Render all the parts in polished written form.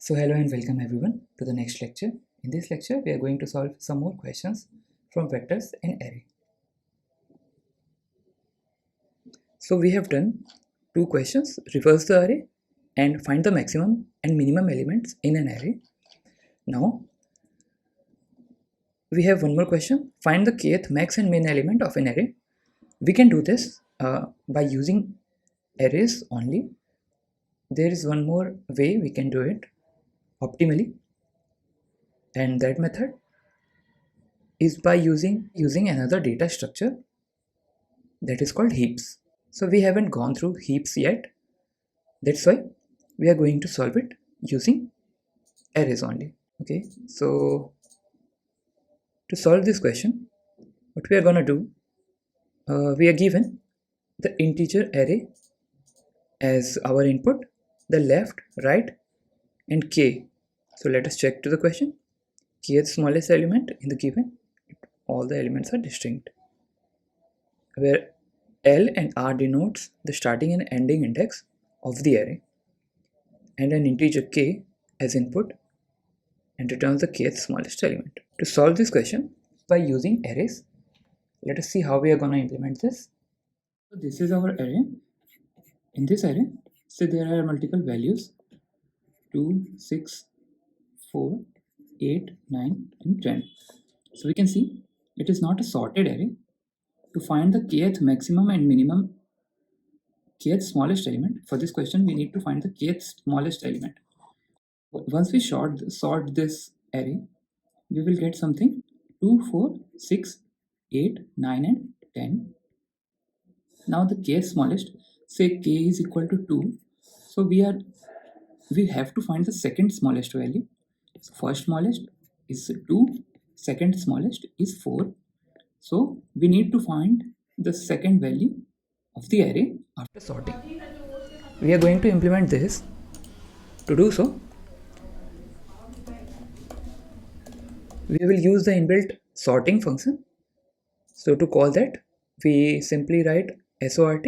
So hello and welcome everyone to the next lecture. In this lecture, we are going to solve some more questions from vectors and array. So we have done two questions, reverse the array and find the maximum and minimum elements in an array. Now we have one more question, find the kth max and min element of an array. We can do this by using arrays only. There is one more way we can do it optimally, and that method is by using another data structure that is called heaps. So we haven't gone through heaps yet. That's why we are going to solve it using arrays only. Okay, so to solve this question, what we are gonna do, we are given the integer array as our input, the left, right, and k. So let us check to the question. Kth smallest element in the given, all the elements are distinct, where L and R denotes the starting and ending index of the array, and an integer k as input, and returns the kth smallest element. To solve this question by using arrays, let us see how we are going to implement this. So this is our array. In this array, say there are multiple values 2, 6, 4, 8, 9, and 10. So we can see it is not a sorted array. To find the kth maximum and minimum kth smallest element, for this question we need to find the kth smallest element. Once we sort this array, we will get something 2, 4, 6, 8, 9, and 10. Now the kth smallest, say k is equal to 2, so we have to find the second smallest value. So first smallest is 2, second smallest is 4. So we need to find the second value of the array after sorting. We are going to implement this. To do so, we will use the inbuilt sorting function. So to call that, we simply write sort,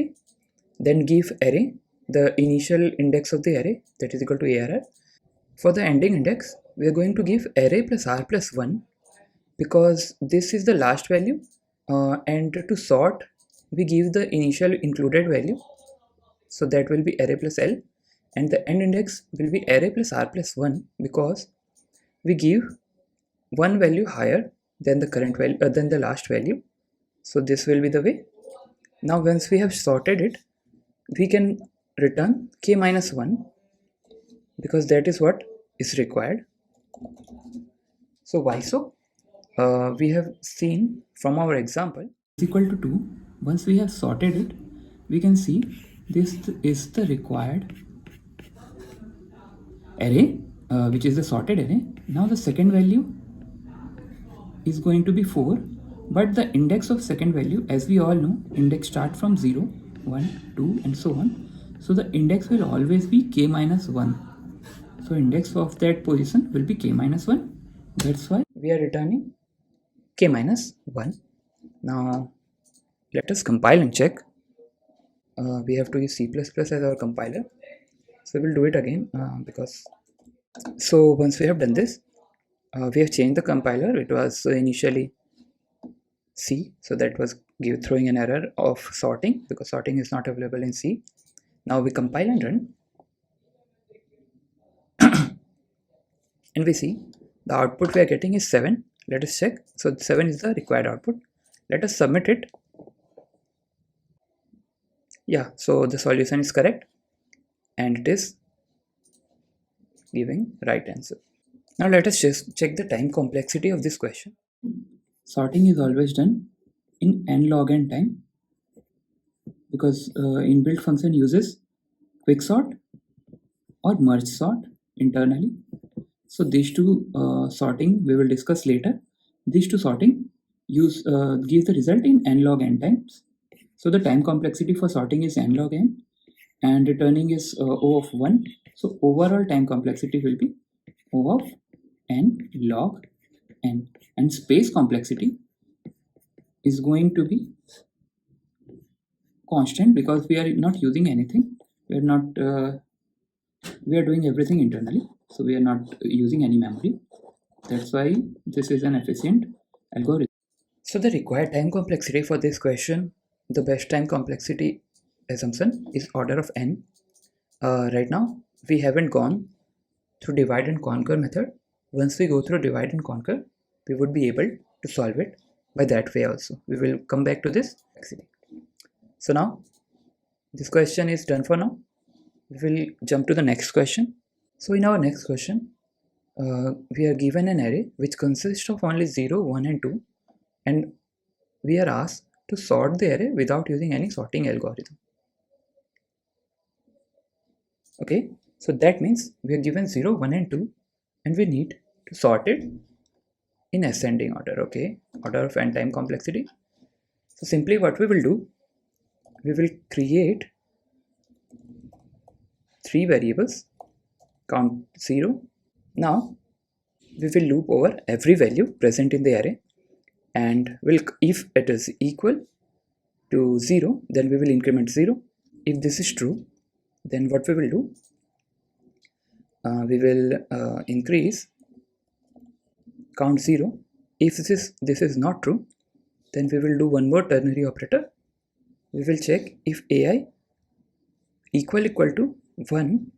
then give array the initial index of the array, that is equal to arr. For the ending index, we are going to give array plus r plus 1, because this is the last value, and to sort we give the initial included value, so that will be array plus l, and the end index will be array plus r plus 1, because we give one value higher than the current value than the last value. So this will be the way. Now once we have sorted it, we can return k minus 1, because that is what is required. So why so? We have seen from our example is equal to 2. Once we have sorted it, we can see this is the required array, which is the sorted array. Now the second value is going to be 4, but the index of second value, as we all know, index start from 0, 1, 2, and so on. So the index will always be k minus 1. So index of that position will be k minus 1. That's why we are returning k minus 1. Now let us compile and check. We have to use C++ as our compiler, so we'll do it again, so once we have done this, we have changed the compiler. It was initially C, so that was throwing an error of sorting, because sorting is not available in C. Now we compile and run, and we see the output we are getting is 7. Let us check. So 7 is the required output. Let us submit it. Yeah, so the solution is correct, and it is giving right answer. Now let us just check the time complexity of this question. Sorting is always done in n log n time, because inbuilt function uses quicksort or merge sort internally. So these two sorting we will discuss later. These two sorting give the result in n log n times. So the time complexity for sorting is n log n, and returning is O of 1. So overall time complexity will be O of n log n, and space complexity is going to be constant, because we are not using anything. We are doing everything internally. so we are not using any memory. That's why this is an efficient algorithm. So the required time complexity for this question, the best time complexity assumption is order of n. Right now we haven't gone through divide and conquer method. Once we go through divide and conquer, we would be able to solve it by that way also. We will come back to this complexity. So now this question is done for now. We will jump to the next question. So in our next question, we are given an array which consists of only 0, 1 and 2, and we are asked to sort the array without using any sorting algorithm. Okay, so that means we are given 0, 1 and 2 and we need to sort it in ascending order. Okay, order of n time complexity. So simply what we will do, we will create 3 variables, count 0. Now we will loop over every value present in the array, and if it is equal to 0, then we will increment 0. If this is true, then what we will do, we will increase count 0. If this is not true, then we will do one more ternary operator. We will check if ai equal to 1.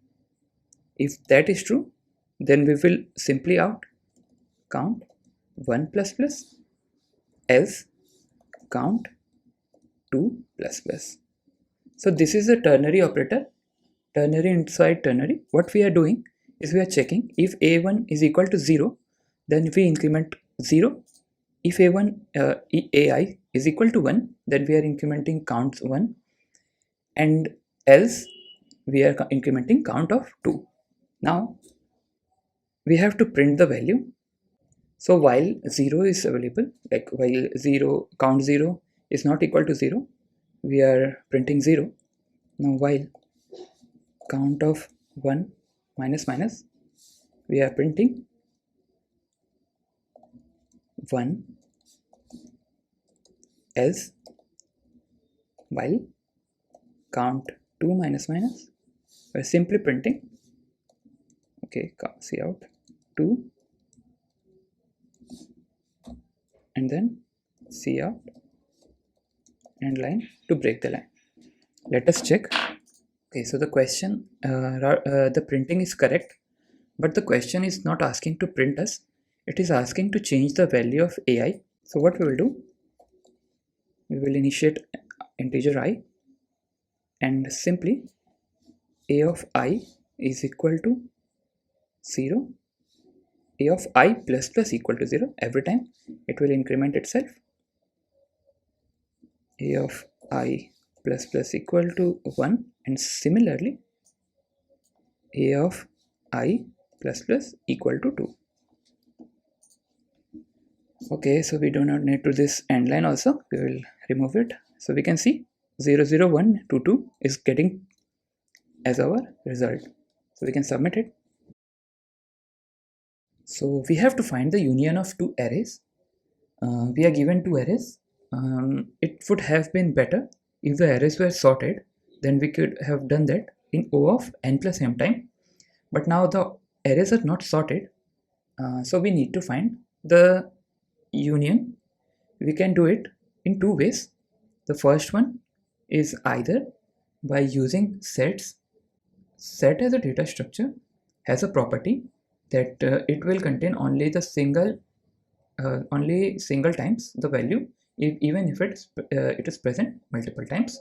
If that is true, then we will simply out count 1 plus plus, else count 2 plus plus. So this is a ternary operator, ternary inside ternary. What we are doing is we are checking if a1 is equal to 0, then we increment 0. If ai is equal to 1, then we are incrementing count 1, and else we are incrementing count of 2. Now we have to print the value. So while 0 is available, like while count 0 is not equal to 0, we are printing 0. Now while count of 1 minus minus, we are printing 1, else while count 2 minus minus, we are simply printing, okay, see out 2 and then see out and line to break the line. Let us check. Okay, so the question, the printing is correct, but the question is not asking to print us. It is asking to change the value of ai. So what we will do, we will initiate integer I, and simply a of I is equal to 0, a of I plus plus equal to 0. Every time it will increment itself. A of I plus plus equal to 1, and similarly a of I plus plus equal to 2. Okay, so we do not need to this end line also. We will remove it. So we can see 0, 0, 1, 2, 2 is getting as our result. So we can submit it. So we have to find the union of two arrays. We are given two arrays. It would have been better if the arrays were sorted. Then we could have done that in O of n plus m time. But now the arrays are not sorted. So we need to find the union. We can do it in two ways. The first one is either by using sets. Set as a data structure has a property that it will contain only the single times the value, even if it is present multiple times.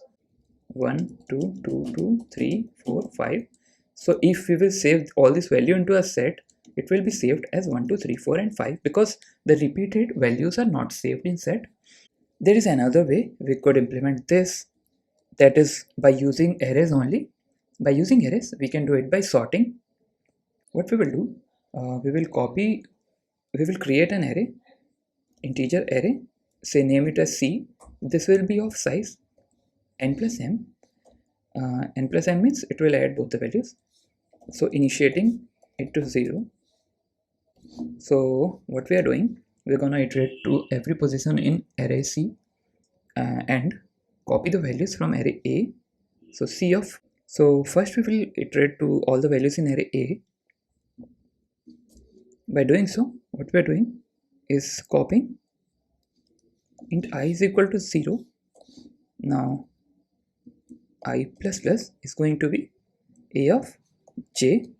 1, 2, 2, 2, 3, 4, 5. So if we will save all this value into a set, it will be saved as 1, 2, 3, 4 and 5, because the repeated values are not saved in set. There is another way we could implement this, that is by using arrays only. By using arrays, we can do it by sorting. What we will do, we will create an array, integer array, say name it as C. This will be of size n plus m. N plus m means it will add both the values. So initiating it to 0. So what we are doing, we're gonna iterate to every position in array C and copy the values from array A. So first we will iterate to all the values in array A. By doing so, what we are doing is copying int I is equal to 0. Now I plus plus is going to be a of j.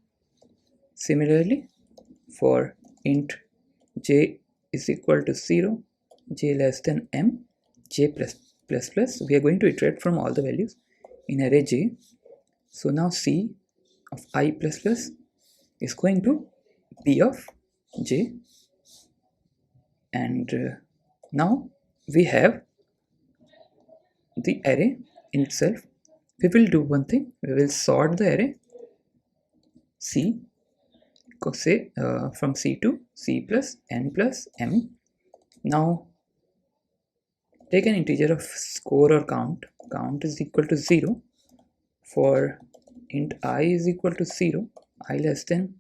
Similarly, for int j is equal to 0, j less than m, j plus plus plus, we are going to iterate from all the values in array j. So now c of I plus plus is going to p of j, and now we have the array in itself. We will do one thing, we will sort the array c, say from c to c plus n plus m. Now take an integer of score or count. Count is equal to 0. For int I is equal to 0, I less than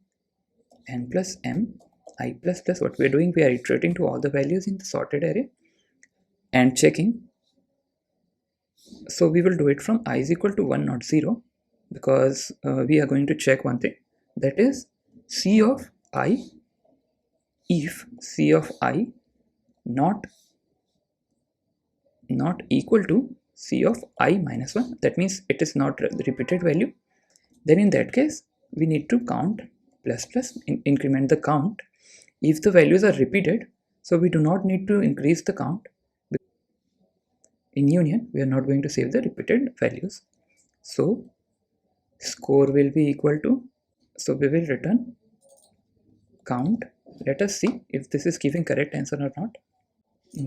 n plus m, I plus plus, what we are doing, we are iterating to all the values in the sorted array and checking. So we will do it from I is equal to 1, not 0, because we are going to check one thing, that is c of I. If c of I not equal to c of I minus 1, that means it is not the repeated value, then in that case we need to count plus plus, increment the count. If the values are repeated, so we do not need to increase the count. In union, we are not going to save the repeated values. So score will be equal to, so we will return count. Let us see if this is giving correct answer or not.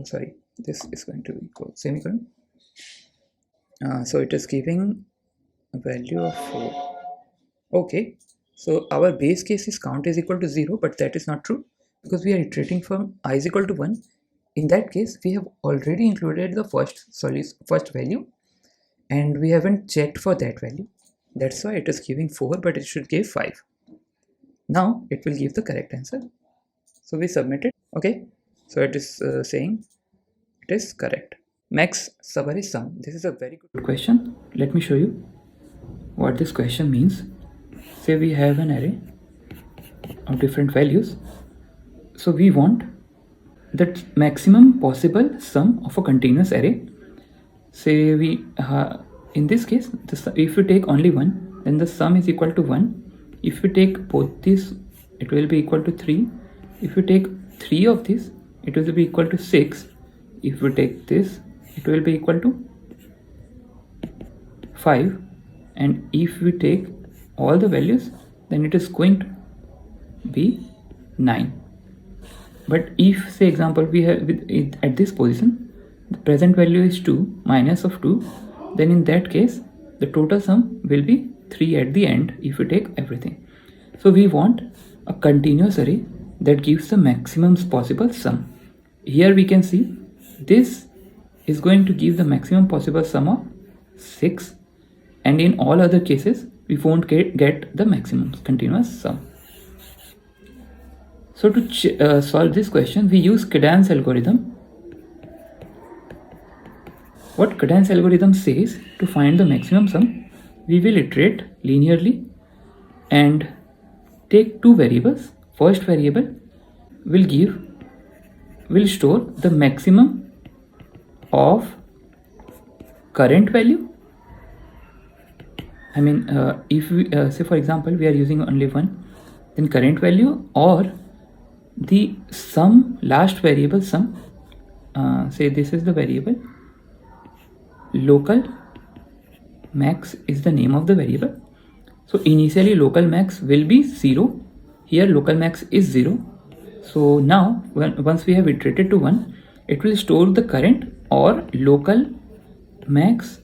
Sorry, this is going to be equal semicolon. So it is giving a value of 4. Okay, so our base case is count is equal to 0, but that is not true because we are iterating from I is equal to 1. In that case, we have already included the first value and we haven't checked for that value. That's why it is giving 4, but it should give 5. Now it will give the correct answer. So we submit it. Okay, so it is saying it is correct. Max summary sum. This is a very good question. Let me show you what this question means. Say we have an array of different values. So we want the maximum possible sum of a continuous array. Say we in this case, if we take only one, then the sum is equal to 1. If we take both these, it will be equal to 3. If we take 3 of these, it will be equal to 6. If we take this, it will be equal to 5. And if we take all the values, then it is going to be 9. But if, say example, we have at this position, the present value is 2 minus of 2, then in that case, the total sum will be 3 at the end if we take everything. So we want a continuous array that gives the maximum possible sum. Here we can see this is going to give the maximum possible sum of 6, and in all other cases, we won't get the maximum continuous sum. So to solve this question, we use Cadence algorithm. What Cadence algorithm says, to find the maximum sum, we will iterate linearly and take two variables. First variable will store the maximum of current value. I mean, if we say for example we are using only one, then current value, or the sum, last variable sum. Say this is the variable, local max is the name of the variable. So initially local max will be 0. Here local max is 0. So now once we have iterated to 1, it will store the current or local max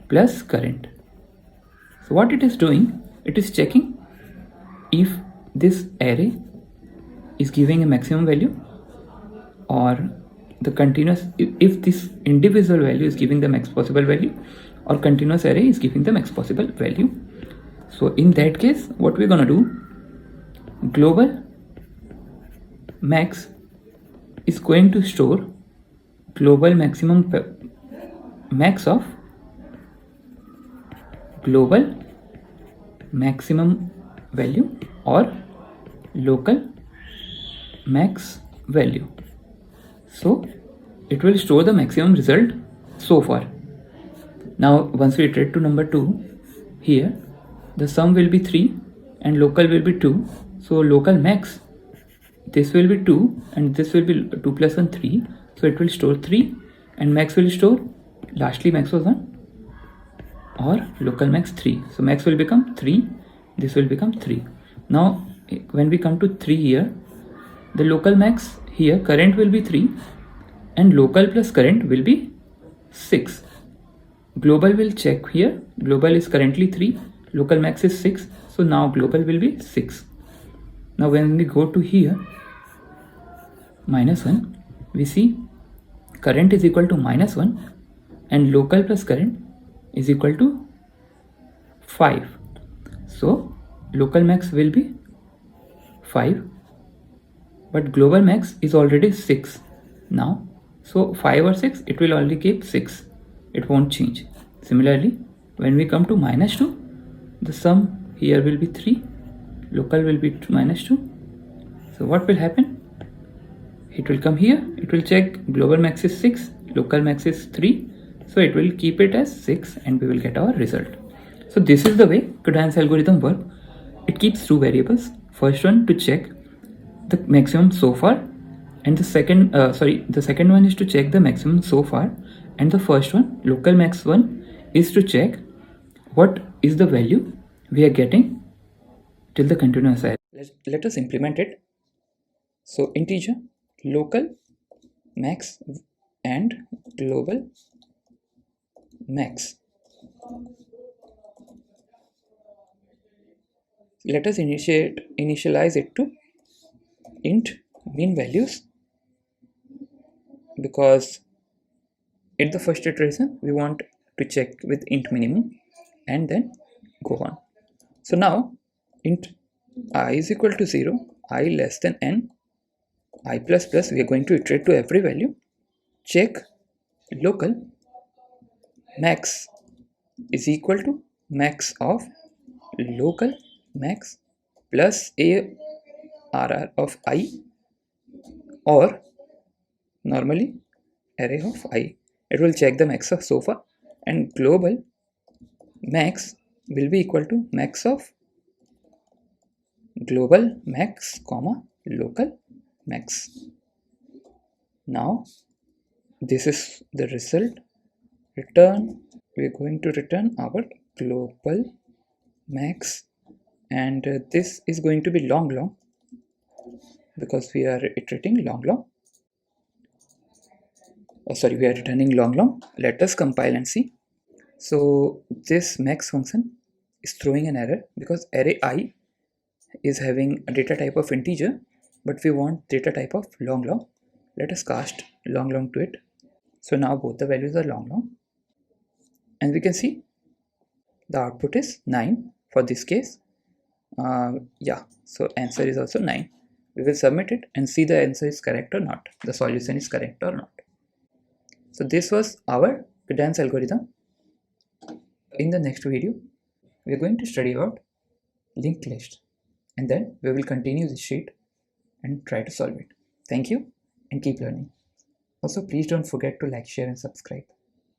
plus current. So what it is doing, it is checking if this array is giving a maximum value, or the continuous, if this individual value is giving the max possible value, or continuous array is giving the max possible value. So in that case, what we're gonna do, global max is going to store global maximum max of global maximum value or local max value. So it will store the maximum result so far. Now once we iterate to number 2, here the sum will be 3 and local will be 2. So local max, this will be 2 and this will be 2 plus 1 3. So it will store 3 and max will store, lastly max was 1 or local max 3. So max will become 3, this will become 3. Now when we come to 3 here, the local max here current will be 3 and local plus current will be 6. Global will check here, global is currently 3, local max is 6, so now global will be 6. Now when we go to here, -1, we see current is equal to -1 and local plus current is equal to 5. So local max will be 5, but global max is already 6 now. So 5 or 6, it will only keep 6. It won't change. Similarly, when we come to -2, the sum here will be 3, local will be -2. So what will happen? It will come here, it will check global max is 6, local max is 3. So it will keep it as 6 and we will get our result. So this is the way Cadence algorithm works. It keeps two variables. First one to check the maximum so far, and the second one is to check the maximum so far, and the first one, local max one, is to check what is the value we are getting till the continuous array. Let us implement it. So integer, local max and global max. Let us initialize it to int mean values, because at the first iteration we want to check with int minimum and then go on. So now int I is equal to 0, I less than n, I plus plus, we are going to iterate to every value. Check local max is equal to max of local max plus arr of I, or normally array of I. It will check the max of so far, and global max will be equal to max of global max comma local max. Now this is the result. Return, we are going to return our global max, and this is going to be long because we are iterating long. We are returning long. Let us compile and see. So this max function is throwing an error because array I is having a data type of integer, but we want data type of long. Let us cast long to it. So now both the values are long, and we can see the output is 9 for this case. So answer is also 9. We will submit it and see the answer is correct or not, the solution is correct or not. So this was our Cadence algorithm. In the next video, we are going to study about linked list, and then we will continue this sheet and try to solve it. Thank you and keep learning. Also, please don't forget to like, share and subscribe.